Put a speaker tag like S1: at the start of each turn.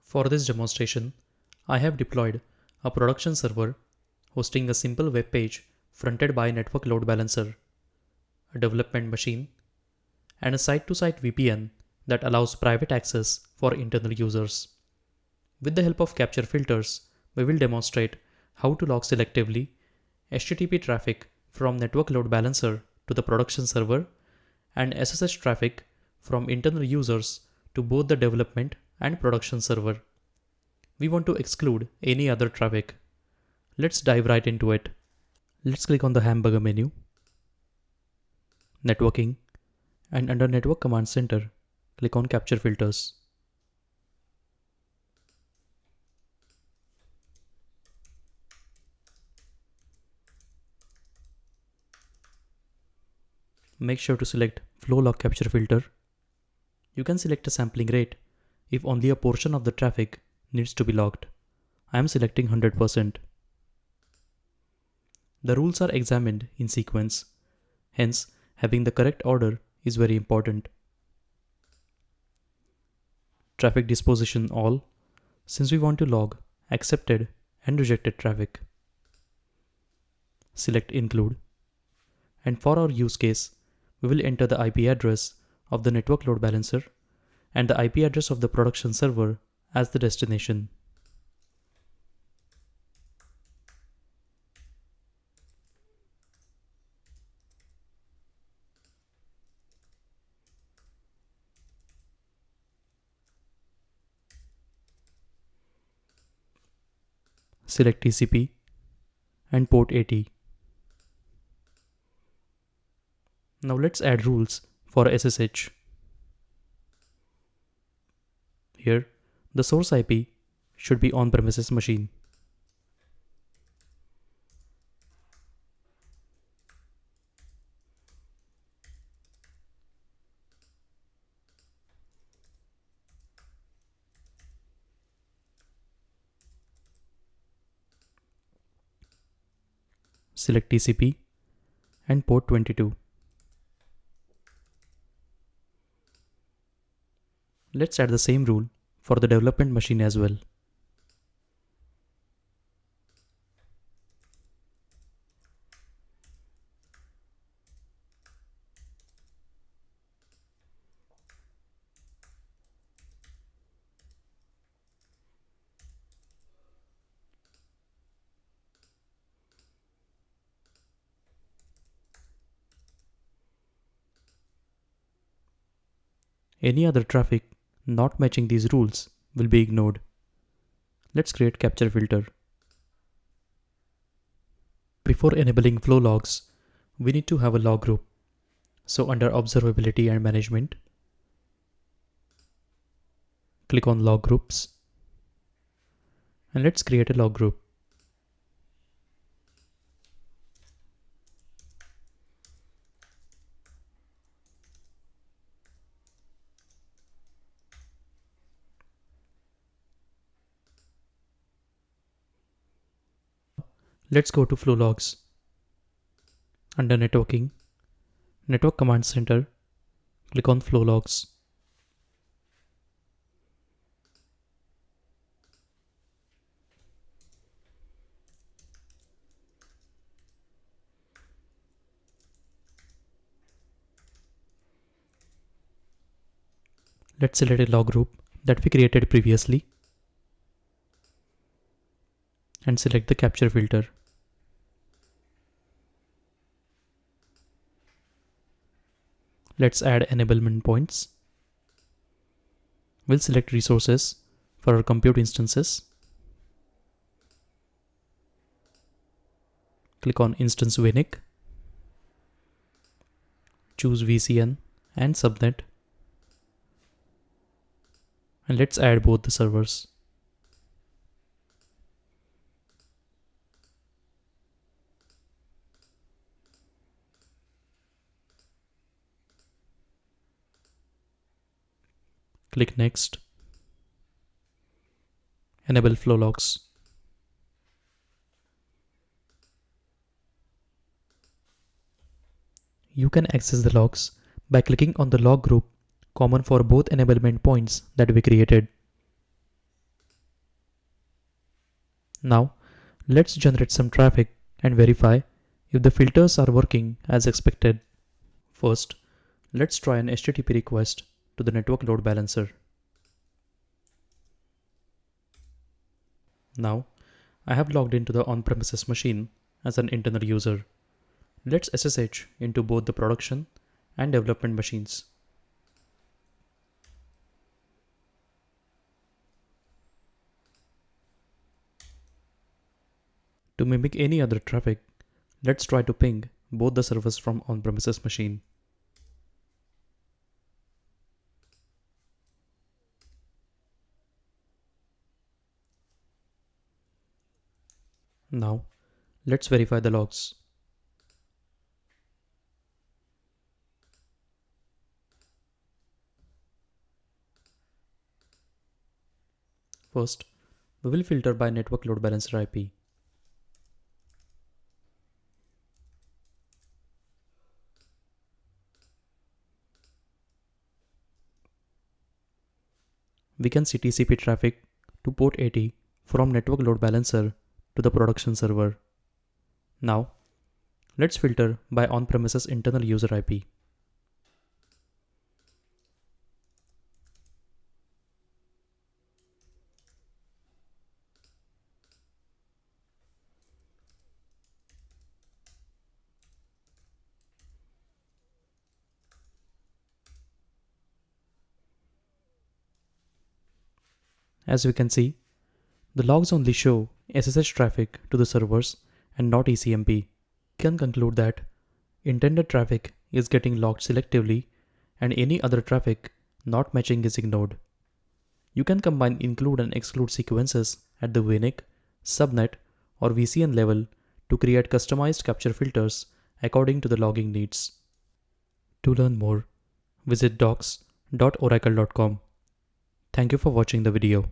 S1: For this demonstration, I have deployed a production server hosting a simple web page fronted by a network load balancer, a development machine, and a site-to-site VPN that allows private access for internal users. With the help of capture filters, we will demonstrate how to log selectively HTTP traffic from network load balancer to the production server and SSH traffic from internal users to both the development and production server. We want to exclude any other traffic. Let's dive right into it. Let's click on the hamburger menu, Networking, and under Network Command Center, click on Capture Filters. Make sure to select Flow Log Capture Filter. You can select a sampling rate if only a portion of the traffic needs to be logged. I am selecting 100%. The rules are examined in sequence, hence having the correct order is very important. Traffic disposition all, since we want to log accepted and rejected traffic. Select include, and for our use case, we will enter the IP address of the network load balancer and the IP address of the production server as the destination. Select TCP and port 80. Now let's add rules for SSH. Here, the source IP should be on-premises machine. Select TCP and port 22. Let's add the same rule for the development machine as well. Any other traffic not matching these rules will be ignored. Let's create capture filter. Before enabling flow logs, we need to have a log group. So under observability and management, click on log groups and let's create a log group. Let's go to Flow Logs. Under Networking, Network Command Center, click on Flow Logs. Let's select a log group that we created previously and select the capture filter. Let's add enablement points. We'll select resources for our compute instances. Click on instance VNIC. Choose VCN and subnet. And let's add both the servers. Click Next. Enable flow logs. You can access the logs by clicking on the log group common for both enablement points that we created. Now, let's generate some traffic and verify if the filters are working as expected. First, let's try an HTTP request to the network load balancer. Now, I have logged into the on-premises machine as an internal user. Let's SSH into both the production and development machines. To mimic any other traffic, let's try to ping both the servers from on-premises machine. Now, let's verify the logs. First, we will filter by network load balancer IP. We can see TCP traffic to port 80 from network load balancer to the production server. Now, let's filter by on-premises internal user IP. As we can see, the logs only show SSH traffic to the servers and not ECMP. We can conclude that intended traffic is getting logged selectively and any other traffic not matching is ignored. You can combine include and exclude sequences at the VNIC, subnet, or VCN level to create customized capture filters according to the logging needs. To learn more, visit docs.oracle.com. Thank you for watching the video.